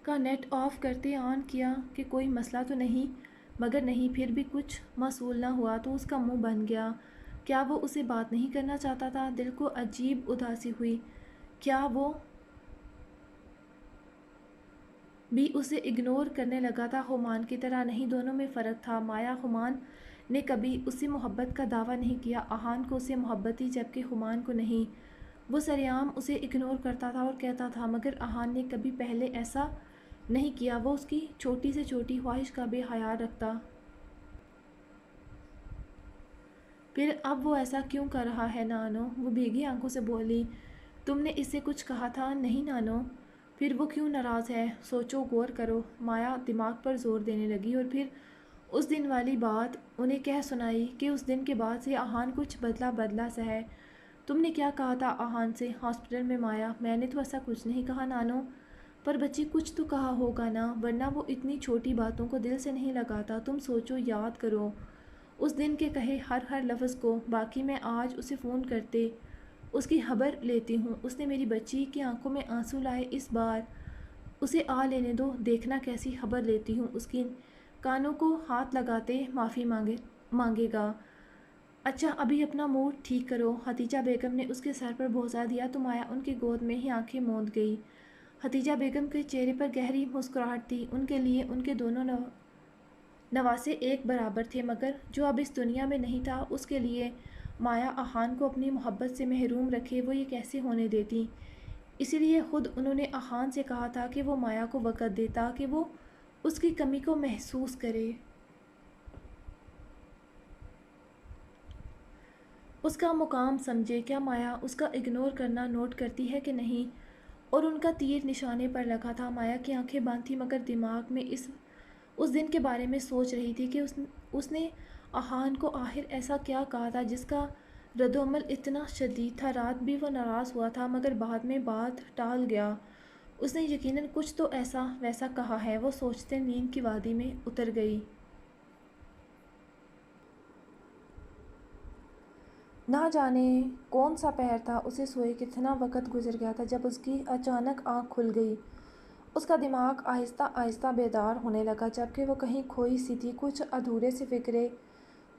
کا نیٹ آف کرتے آن کیا کہ کوئی مسئلہ تو نہیں، مگر نہیں، پھر بھی کچھ موصول نہ ہوا تو اس کا منہ بن گیا۔ کیا وہ اسے بات نہیں کرنا چاہتا تھا؟ دل کو عجیب اداسی ہوئی۔ کیا وہ بھی اسے اگنور کرنے لگا تھا ہمان کی طرح؟ نہیں، دونوں میں فرق تھا۔ مایا ہمان نے کبھی اس سے محبت کا دعویٰ نہیں کیا، آہان کو اس سے محبت تھی، جبکہ ہمان کو نہیں۔ وہ سرعام اسے اگنور کرتا تھا اور کہتا تھا، مگر آہان نے کبھی پہلے ایسا نہیں کیا۔ وہ اس کی چھوٹی سے چھوٹی خواہش کا بھی خیال رکھتا۔ پھر اب وہ ایسا کیوں کر رہا ہے نانو؟ وہ بھیگی آنکھوں سے بولی۔ تم نے اس سے کچھ کہا تھا؟ نہیں نانو۔ پھر وہ کیوں ناراض ہے؟ سوچو، غور کرو۔ مایا دماغ پر زور دینے لگی اور پھر اس دن والی بات انہیں کہہ سنائی کہ اس دن کے بعد سے آہان کچھ بدلا بدلا سا ہے۔ تم نے کیا کہا تھا آہان سے ہاسپٹل میں؟ مایا، میں نے تو ایسا کچھ نہیں کہا نانو۔ پر بچی، کچھ تو کہا ہوگا نا، ورنہ وہ اتنی چھوٹی باتوں کو دل سے نہیں لگاتا۔ تم سوچو، یاد کرو اس دن کے کہے ہر لفظ کو۔ باقی میں آج اسے فون کرتے اس کی خبر لیتی ہوں۔ اس نے میری بچی کی آنکھوں میں آنسو لائے۔ اس بار اسے آ لینے دو، دیکھنا کیسی خبر لیتی ہوں۔ اس کی کانوں کو ہاتھ لگاتے معافی مانگے گا۔ اچھا، ابھی اپنا موڈ ٹھیک کرو۔ ہتیجہ بیگم نے اس کے سر پر بوسہ دیا تو مایا ان کی گود میں ہی آنکھیں موند گئی۔ ہتیجہ بیگم کے چہرے پر گہری مسکراہٹ تھی۔ ان کے لیے ان کے دونوں نواسے ایک برابر تھے، مگر جو اب اس دنیا میں نہیں تھا، اس کے لیے مایا آہان کو اپنی محبت سے محروم رکھے وہ یہ کیسے ہونے دیتی؟ اسی لیے خود انہوں نے آہان سے کہا تھا کہ وہ مایا کو وقت دے تاکہ وہ اس کی کمی کو محسوس کرے، اس کا مقام سمجھے۔ کیا مایا اس کا اگنور کرنا نوٹ کرتی ہے کہ نہیں؟ اور ان کا تیر نشانے پر لگا تھا۔ مایا کی آنکھیں بند تھیں، مگر دماغ میں اس دن کے بارے میں سوچ رہی تھی کہ اس نے آہان کو آخر ایسا کیا کہا تھا جس کا رد و عمل اتنا شدید تھا۔ رات بھی وہ ناراض ہوا تھا، مگر بعد میں بات ٹال گیا۔ اس نے یقیناً کچھ تو ایسا ویسا کہا ہے۔ وہ سوچتے نیند کی وادی میں اتر گئی۔ نہ جانے کون سا پہر تھا، اسے سوئے کتنا وقت گزر گیا تھا جب اس کی اچانک آنکھ کھل گئی اس کا دماغ آہستہ آہستہ بیدار ہونے لگا، جبکہ وہ کہیں کھوئی سی تھی۔ کچھ ادھورے سے فکرے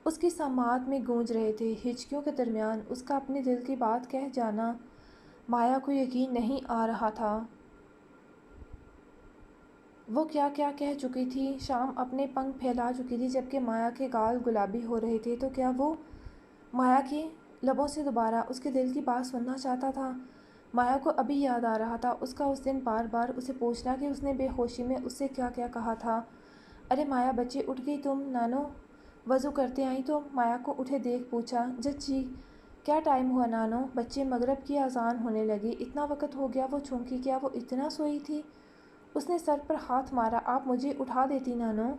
اس کی سماعت میں گونج رہے تھے۔ ہچکیوں کے درمیان اس کا اپنے دل کی بات کہہ جانا مایا کو یقین نہیں آ رہا تھا۔ وہ کیا کیا کہہ چکی تھی۔ شام اپنے پنکھ پھیلا چکی تھی، جبکہ مایا کے گال گلابی ہو رہے تھے۔ تو کیا وہ مایا کے لبوں سے دوبارہ اس کے دل کی بات سننا چاہتا تھا؟ مایا کو ابھی یاد آ رہا تھا اس کا اس دن بار بار اسے پوچھنا کہ اس نے بے ہوشی میں اس سے کیا کیا کہا تھا۔ ارے مایا بچے، اٹھ گئی تم؟ نانو وضو کرتے آئیں تو مایا کو اٹھے دیکھ پوچھا۔ جی کیا ٹائم ہوا نانو؟ بچے، مغرب کی اذان ہونے لگی، اتنا وقت ہو گیا۔ وہ چونکی، کیا وہ اتنا سوئی تھی؟ اس نے سر پر ہاتھ مارا۔ آپ مجھے اٹھا دیتی نانو۔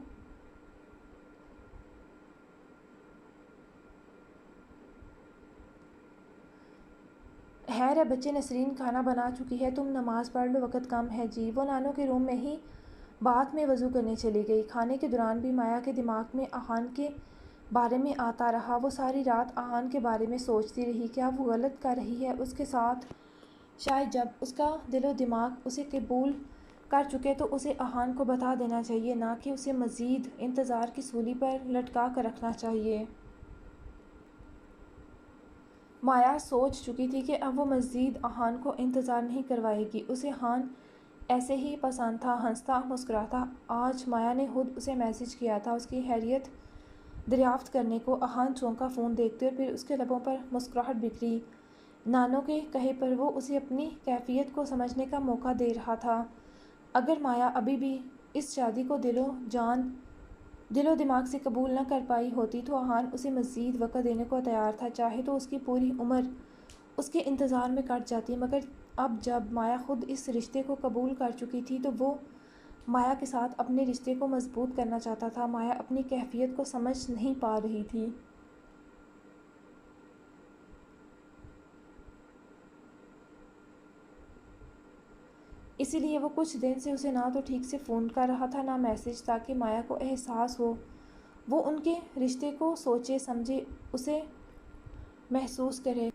خیر ہے بچے، نسرین کھانا بنا چکی ہے، تم نماز پڑھ لو، وقت کم ہے۔ جی۔ وہ نانو کے روم میں ہی باتھ میں وضو کرنے چلی گئی۔ کھانے کے دوران بھی مایا کے دماغ میں آہان کے بارے میں آتا رہا۔ وہ ساری رات آہان کے بارے میں سوچتی رہی، کیا وہ غلط کر رہی ہے اس کے ساتھ؟ شاید جب اس کا دل و دماغ اسے قبول کر چکے تو اسے آہان کو بتا دینا چاہیے، نہ کہ اسے مزید انتظار کی سولی پر لٹکا کر رکھنا چاہیے۔ مایا سوچ چکی تھی کہ اب وہ مزید آہان کو انتظار نہیں کروائے گی۔ اسے آہان ایسے ہی پسند تھا، ہنستا مسکراتا۔ آج مایا نے خود اسے میسج کیا تھا اس کی خیریت دریافت کرنے کو۔ آہان چونکا فون دیکھتے اور پھر اس کے لبوں پر مسکراہٹ بکھری۔ نانو کے کہے پر وہ اسے اپنی کیفیت کو سمجھنے کا موقع دے رہا تھا۔ اگر مایا ابھی بھی اس شادی کو دل و دماغ سے قبول نہ کر پائی ہوتی تو آہان اسے مزید وقت دینے کو تیار تھا، چاہے تو اس کی پوری عمر اس کے انتظار میں کٹ جاتی۔ مگر اب جب مایا خود اس رشتے کو قبول کر چکی تھی تو وہ مایا کے ساتھ اپنے رشتے کو مضبوط کرنا چاہتا تھا۔ مایا اپنی کیفیت کو سمجھ نہیں پا رہی تھی۔ اسی لیے وہ کچھ دن سے اسے نہ تو ٹھیک سے فون کر رہا تھا نہ میسج، تاکہ مایا کو احساس ہو، وہ ان کے رشتے کو سوچے سمجھے، اسے محسوس کرے۔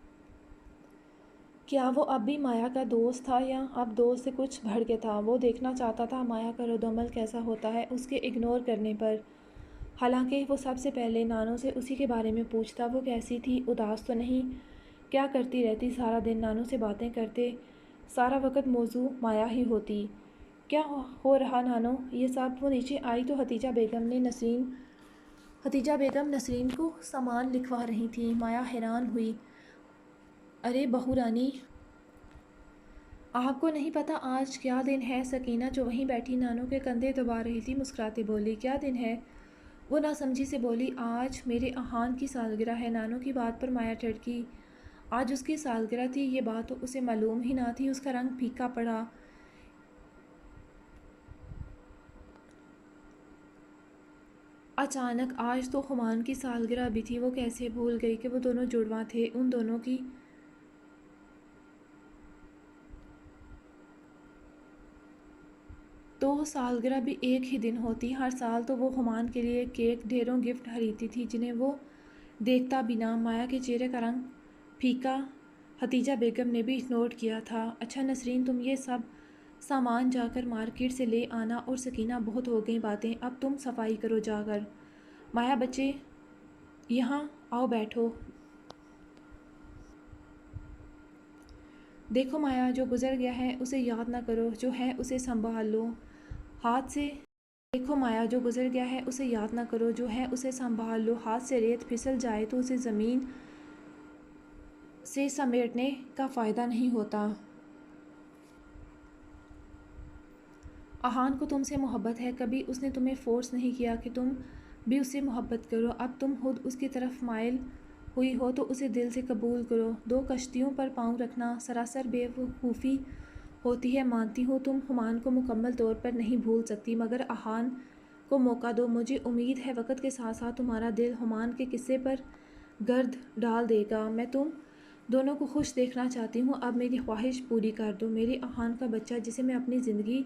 کیا وہ اب بھی مایا کا دوست تھا یا اب دوست سے کچھ بڑھ کے تھا؟ وہ دیکھنا چاہتا تھا مایا کا رد عمل کیسا ہوتا ہے اس کے اگنور کرنے پر۔ حالانکہ وہ سب سے پہلے نانو سے اسی کے بارے میں پوچھتا۔ وہ کیسی تھی؟ اداس تو نہیں؟ کیا کرتی رہتی سارا دن؟ نانو سے باتیں کرتے سارا وقت موضوع مایا ہی ہوتی۔ کیا ہو رہا نانو یہ سب؟ وہ نیچے آئی تو حتیجہ بیگم نسرین کو سامان لکھوا رہی تھیں۔ مایا حیران ہوئی۔ ارے بہو رانی، آپ کو نہیں پتہ آج کیا دن ہے؟ سکینہ جو وہیں بیٹھی نانو کے کندھے دبا رہی تھی مسکراتے بولی۔ کیا دن ہے؟ وہ ناسمجھی سے بولی۔ آج میرے آہان کی سالگرہ ہے۔ نانو کی بات پر مایا ٹھڑکی۔ آج اس کی سالگرہ تھی؟ یہ بات تو اسے معلوم ہی نہ تھی۔ اس کا رنگ پھیکا پڑا۔ اچانک آج تو ہمان کی سالگرہ بھی تھی۔ وہ کیسے بھول گئی کہ وہ دونوں جڑواں تھے؟ ان دونوں کی تو سالگرہ بھی ایک ہی دن ہوتی۔ ہر سال تو وہ ہمان کے لیے کیک، ڈھیروں گفٹ خریدتی تھی جنہیں وہ دیکھتا بھی نہ۔ مایا کے چہرے کا رنگ پھیکا حتیجہ بیگم نے بھی نوٹ کیا تھا۔ اچھا نسرین، تم یہ سب سامان جا کر مارکیٹ سے لے آنا۔ اور سکینہ، بہت ہو گئیں باتیں، اب تم صفائی کرو جا کر۔ مایا بچے یہاں آؤ بیٹھو۔ دیکھو مایا، جو گزر گیا ہے اسے یاد نہ کرو، جو ہے اسے سنبھال لو۔ دیکھو مایا، جو گزر گیا ہے اسے یاد نہ کرو، جو ہے اسے سنبھال لو۔ ہاتھ سے ریت پھسل جائے تو اسے زمین سے سمیٹنے کا فائدہ نہیں ہوتا۔ آہان کو تم سے محبت ہے، کبھی اس نے تمہیں فورس نہیں کیا کہ تم بھی اس سے محبت کرو۔ اب تم خود اس کی طرف مائل ہوئی ہو تو اسے دل سے قبول کرو۔ دو کشتیوں پر پاؤں رکھنا سراسر بے وقوفی ہوتی ہے، مانتی ہوں تم ہمان کو مکمل طور پر نہیں بھول سکتی، مگر آہان کو موقع دو۔ مجھے امید ہے وقت کے ساتھ ساتھ تمہارا دل ہمان کے قصے پر گرد ڈال دے گا۔ میں تم دونوں کو خوش دیکھنا چاہتی ہوں، اب میری خواہش پوری کر دو۔ میرے آہان کا بچہ جسے میں اپنی زندگی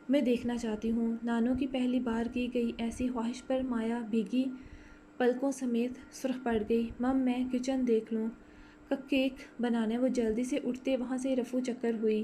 میں دیکھنا چاہتی ہوں۔ نانو کی پہلی بار کی گئی ایسی خواہش پر مایا بھیگی پلکوں سمیت سرخ پڑ گئی۔ مم میں کچن دیکھ لوں، کپ کیک بنانا ہے۔ وہ جلدی سے اٹھتے وہاں سے رفو چکر ہوئی۔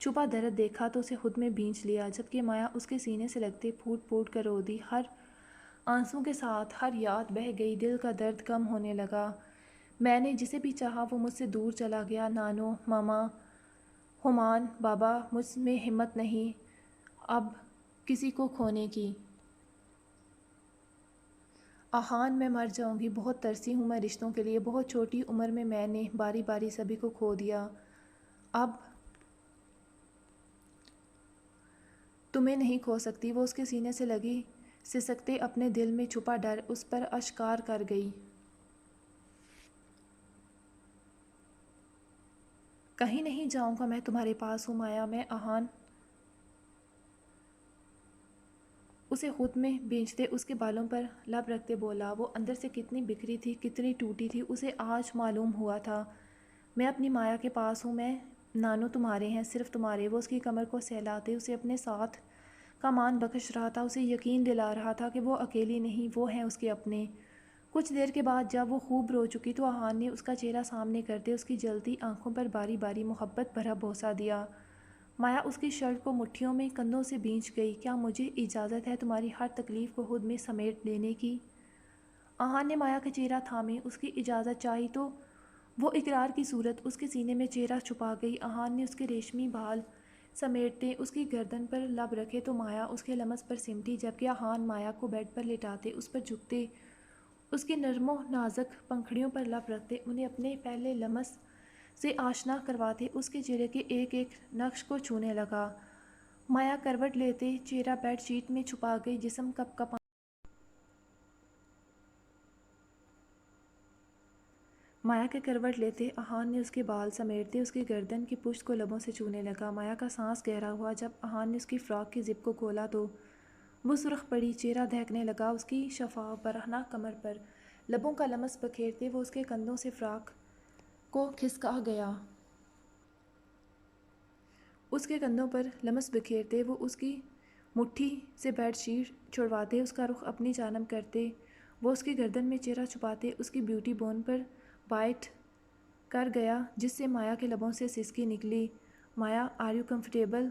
چھپا درد دیکھا تو اسے خود میں بھینچ لیا، جبکہ مایا اس کے سینے سے لگتے پھوٹ پھوٹ کر رو دی۔ ہر آنسوں کے ساتھ ہر یاد بہہ گئی، دل کا درد کم ہونے لگا۔ میں نے جسے بھی چاہا وہ مجھ سے دور چلا گیا، نانو، ماما، ہومان، بابا، مجھ میں ہمت نہیں اب کسی کو کھونے کی۔ آہان، میں مر جاؤں گی، بہت ترسی ہوں میں رشتوں کے لیے، بہت چھوٹی عمر میں نے باری باری سبھی کو کھو دیا، اب تمہیں نہیں کھو سکتی۔ وہ اس کے سینے سے لگی سسکتے اپنے دل میں چھپا ڈر اس پر اشکار کر گئی۔ کہیں نہیں جاؤں گا، میں تمہارے پاس ہوں مایا، میں آہان اسے خود میں بھیجتے اس کے بالوں پر لب رکھتے بولا۔ وہ اندر سے کتنی بکھری تھی، کتنی ٹوٹی تھی، اسے آج معلوم ہوا تھا۔ میں اپنی مایا کے پاس ہوں، میں نانو تمہارے ہیں، صرف تمہارے۔ وہ اس کی کمر کو سہلاتے اسے اپنے ساتھ کا مان بخش رہا تھا، اسے یقین دلا رہا تھا کہ وہ اکیلی نہیں، وہ ہیں اس کے اپنے۔ کچھ دیر کے بعد جب وہ خوب رو چکی تو آہان نے اس کا چہرہ سامنے کرتے اس کی جلتی آنکھوں پر باری باری محبت بھرا بوسہ دیا۔ مایا اس کی شرٹ کو مٹھیوں میں کندھوں سے بھینچ گئی۔ کیا مجھے اجازت ہے تمہاری ہر تکلیف کو خود میں سمیٹ لینے کی؟ آہان نے مایا کا چہرہ تھامے اس کی اجازت چاہی تو وہ اقرار کی صورت اس کے سینے میں چہرہ چھپا گئی۔ آہان نے اس کے ریشمی بال سمیٹتے اس کی گردن پر لب رکھے تو مایا اس کے لمس پر سمٹی، جبکہ آہان مایا کو بیڈ پر لٹاتے اس پر جھکتے اس کی نرم و نازک پنکھڑیوں پر لب رکھتے انہیں اپنے پہلے لمس سے آشنا کرواتے اس کے چہرے کے ایک ایک نقش کو چھونے لگا۔ مایا کروٹ لیتے چہرہ بیڈ شیٹ میں چھپا گئی، جسم کپ کپا مایا کے کروٹ لیتے آہان نے اس کے بال سمیٹتے اس کی گردن کی پشت کو لبوں سے چھونے لگا۔ مایا کا سانس گہرا ہوا۔ جب آہان نے اس کی فراک کی زپ کو کھولا تو وہ سرخ پڑی، چہرہ دہکنے لگا۔ اس کی شفاف برہنہ کمر پر لبوں کا لمس بکھیرتے وہ اس کے کندھوں سے فراک کو کھسکا گیا۔ اس کے کندھوں پر لمس بکھیرتے وہ اس کی مٹھی سے بیڈ شیٹ چھڑواتے اس کا رخ اپنی جانب کرتے وہ اس کی گردن میں چہرہ چھپاتے اس کی بیوٹی بون پر بائٹ کر گیا، جس سے مایا کے لبوں سے سسکی نکلی۔ مایا، آر یو کمفرٹیبل؟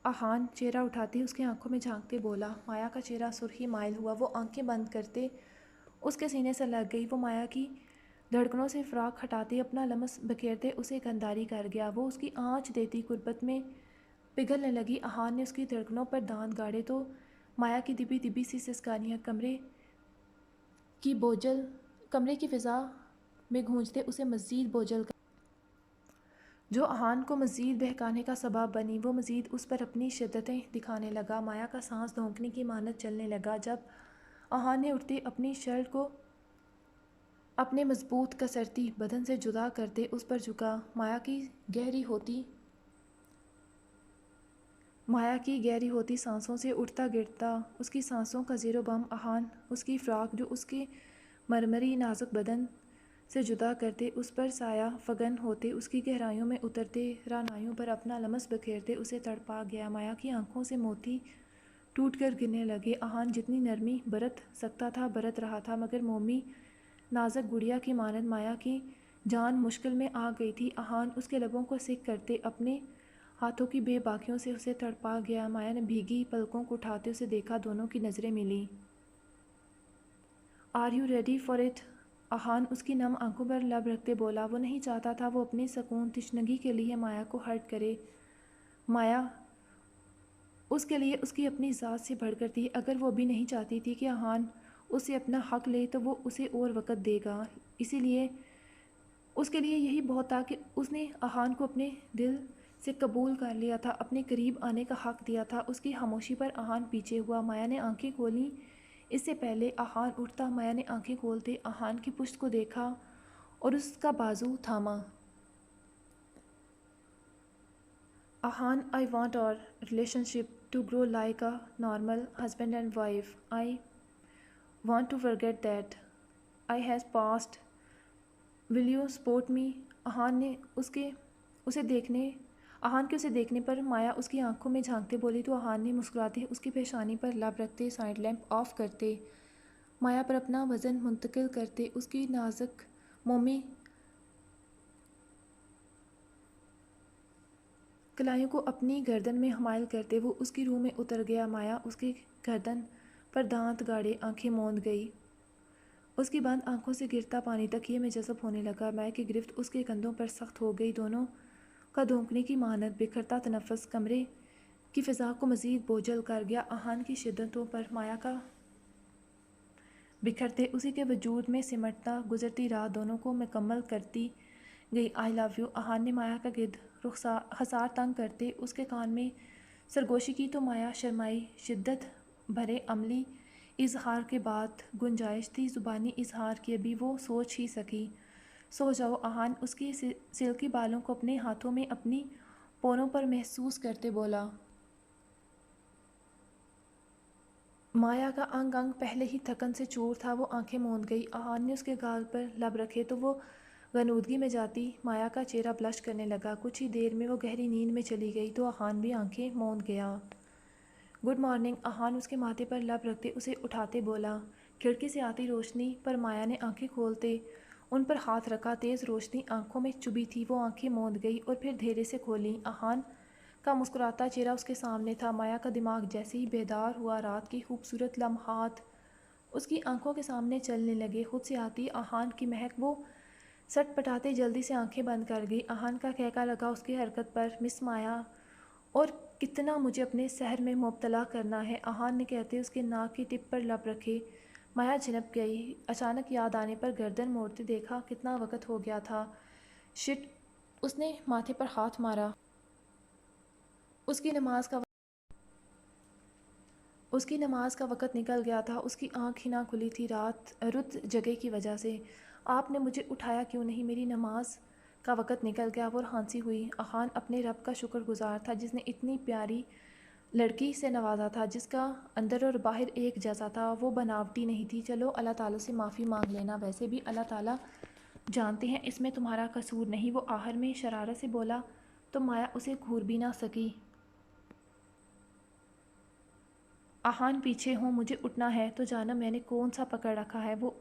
آہان چہرہ اٹھاتے اس کی آنکھوں میں جھانکتے بولا۔ مایا کا چہرہ سرخی مائل ہوا، وہ آنکھیں بند کرتے اس کے سینے سے لگ گئی۔ وہ مایا کی دھڑکنوں سے فراک ہٹاتے اپنا لمس بکھیرتے اسے گنداری کر گیا۔ وہ اس کی آنچ دیتی قربت میں پگھلنے لگی۔ آہان نے اس کی دھڑکنوں پر دانت گاڑے تو مایا کی دبی دبی سی سسکانیاں کمرے کی فضا میں گونجتے اسے مزید بوجھل کر جو آہان کو مزید بہکانے کا سبب بنی۔ وہ مزید اس پر اپنی شدتیں دکھانے لگا۔ مایا کا سانس دھونکنے کی مانند چلنے لگا جب آہان نے اٹھتے اپنی شرٹ کو اپنے مضبوط کسرتی بدن سے جدا کرتے اس پر جھکا۔ مایا کی گہری ہوتی سانسوں سے اٹھتا گرتا اس کی سانسوں کا زیر و بم آہان اس کی فراک جو اس کے مرمری نازک بدن سے جدا کرتے اس پر سایہ فگن ہوتے اس کی گہرائیوں میں اترتے رعنائیوں پر اپنا لمس بکھیرتے اسے تڑپا گیا۔ مایا کی آنکھوں سے موتی ٹوٹ کر گرنے لگے۔ آہان جتنی نرمی برت سکتا تھا برت رہا تھا، مگر مومی نازک گڑیا کی مانند مایا کی جان مشکل میں آ گئی تھی۔ آہان اس کے لبوں کو سک کرتے اپنے ہاتھوں کی بے باکیوں سے اسے تڑپا گیا۔ مایا نے بھیگی پلکوں کو اٹھاتے اسے دیکھا، دونوں کی نظریں ملیں۔ Are you ready for it? آہان اس کی نم آنکھوں پر لب رکھتے بولا۔ وہ نہیں چاہتا تھا وہ اپنے سکون تشنگی کے لیے مایا کو ہرٹ کرے۔ مایا اس کے لیے اس کی اپنی ذات سے بڑھ کر تھی۔ اگر وہ ابھی نہیں چاہتی تھی کہ آہان اس سے اپنا حق لے تو وہ اسے اور وقت دے گا، اسی لیے اس کے لیے یہی بہت تھا کہ اس نے آہان کو اپنے دل سے قبول کر لیا تھا، اپنے قریب آنے کا حق دیا تھا۔ اس کی خاموشی پر آہان پیچھے ہوا۔ مایا نے آنکھیں کھولیں اس سے پہلے آہان اٹھتا۔ مایا نے آنکھیں کھولتے آہان کی پشت کو دیکھا اور اس کا بازو تھاما۔ آہان، I want our relationship to grow like a normal husband and wife. I want to forget that I has past. Will you support me? آہان کے اسے دیکھنے پر مایا اس کی آنکھوں میں جھانکتے بولی تو آہان نے مسکراتے اس کی پیشانی پر لب رکھتے سائیڈ لیمپ آف کرتے مایا پر اپنا وزن منتقل کرتے اس کی نازک مومی کلائیوں کو اپنی گردن میں حمائل کرتے وہ اس کی روح میں اتر گیا۔ مایا اس کی گردن پر دانت گاڑے آنکھیں موند گئی۔ اس کی بند آنکھوں سے گرتا پانی تکیے میں جذب ہونے لگا۔ مایا کی گرفت اس کے کندھوں پر سخت ہو گئی، دونوں کا دھونکنے کی مانند بکھرتا تنفس کمرے کی فضا کو مزید بوجھل کر گیا۔ آہان کی شدتوں پر مایا کا بکھرتے، اسی کے وجود میں سمٹتا گزرتی رات دونوں کو مکمل کرتی گئی۔ آئی لو یو، آہان نے مایا کا گرد حصار تنگ کرتے اس کے کان میں سرگوشی کی تو مایا شرمائی۔ شدت بھرے عملی اظہار کے بعد گنجائش تھی زبانی اظہار کی، ابھی وہ سوچ ہی سکی۔ سو جاؤ آہان اس کی سلکی بالوں کو اپنے ہاتھوں میں اپنی پوروں پر محسوس کرتے بولا۔ مایا کا انگ انگ پہلے ہی تھکن سے چور تھا، وہ آنکھیں موند گئی۔ آہان نے اس کے گال پر لب رکھے تو وہ غنودگی میں جاتی مایا کا چہرہ بلش کرنے لگا۔ کچھ ہی دیر میں وہ گہری نیند میں چلی گئی تو آہان بھی آنکھیں موند گیا۔ گڈ مارننگ، آہان اس کے ماتھے پر لب رکھتے اسے اٹھاتے بولا۔ کھڑکی سے آتی روشنی پر مایا نے آنکھیں کھولتے ان پر ہاتھ رکھا، تیز روشنی آنکھوں میں چبھی تھی، وہ آنکھیں موند گئی اور پھر دھیرے سے کھولیں۔ آہان کا مسکراتا چہرہ اس کے سامنے تھا۔ مایا کا دماغ جیسے ہی بیدار ہوا، رات کے خوبصورت لمحات اس کی آنکھوں کے سامنے چلنے لگے، خود سے آتی آہان کی مہک وہ سٹ پٹاتے جلدی سے آنکھیں بند کر گئی۔ آہان کا کہکا لگا اس کی حرکت پر، مس مایا، اور کتنا مجھے اپنے سحر میں مبتلا کرنا ہے، آہان نے کہتے اس کے ناک کی ٹپ پر لب رکھے۔ مایا جھنک گئی، اچانک یاد آنے پر گردن موڑتے دیکھا کتنا وقت ہو گیا تھا۔ شٹ، اس نے ماتھے پر ہاتھ مارا۔ اس کی نماز کا وقت نکل گیا تھا، اس کی آنکھ ہی نہ کھلی تھی رت جگہ کی وجہ سے۔ آپ نے مجھے اٹھایا کیوں نہیں؟ میری نماز کا وقت نکل گیا، وہ ہانسی ہوئی۔ آہان اپنے رب کا شکر گزار تھا جس نے اتنی پیاری لڑکی سے نوازا تھا، جس کا اندر اور باہر ایک جیسا تھا، وہ بناوٹی نہیں تھی۔ چلو اللہ تعالیٰ سے معافی مانگ لینا، ویسے بھی اللہ تعالیٰ جانتے ہیں اس میں تمہارا قصور نہیں، وہ آخر میں شرارت سے بولا تو مایا اسے گھور بھی نہ سکی۔ آہان پیچھے ہوں، مجھے اٹھنا ہے تو جانو میں نے کون سا پکڑ رکھا ہے، وہ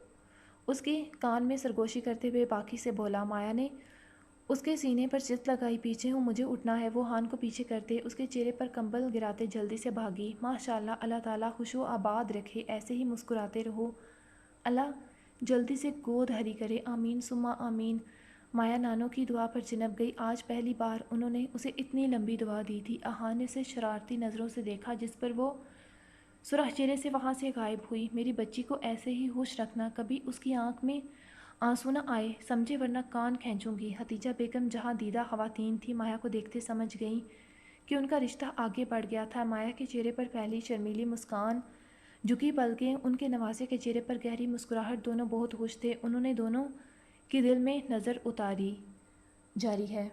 اس کے کان میں سرگوشی کرتے ہوئے باکی سے بولا۔ مایا نے اس کے سینے پر چت لگائی، پیچھے ہوں، مجھے اٹھنا ہے، وہ آہان کو پیچھے کرتے اس کے چہرے پر کمبل گراتے جلدی سے بھاگی۔ ماشاءاللہ، اللہ تعالیٰ خوش و آباد رکھے، ایسے ہی مسکراتے رہو، اللہ جلدی سے گود ہری کرے، آمین ثم آمین۔ مایا نانو کی دعا پر جنپ گئی۔ آج پہلی بار انہوں نے اسے اتنی لمبی دعا دی تھی۔ آہان نے اسے شرارتی نظروں سے دیکھا جس پر وہ سرخ چہرے سے وہاں سے غائب ہوئی۔ میری بچی کو ایسے ہی خوش رکھنا، کبھی اس کی آنکھ میں آنسو نہ آئے، سمجھے، ورنہ کان کھینچوں گی۔ ہتیجہ بیگم جہاں دیدہ خواتین تھی، مایا کو دیکھتے سمجھ گئیں کہ ان کا رشتہ آگے بڑھ گیا تھا۔ مایا کے چہرے پر پہلی شرمیلی مسکان جھکی پلکیں، ان کے نواسے کے چہرے پر گہری مسکراہٹ، دونوں بہت خوش تھے۔ انہوں نے دونوں کی دل میں نظر اتاری۔ جاری ہے۔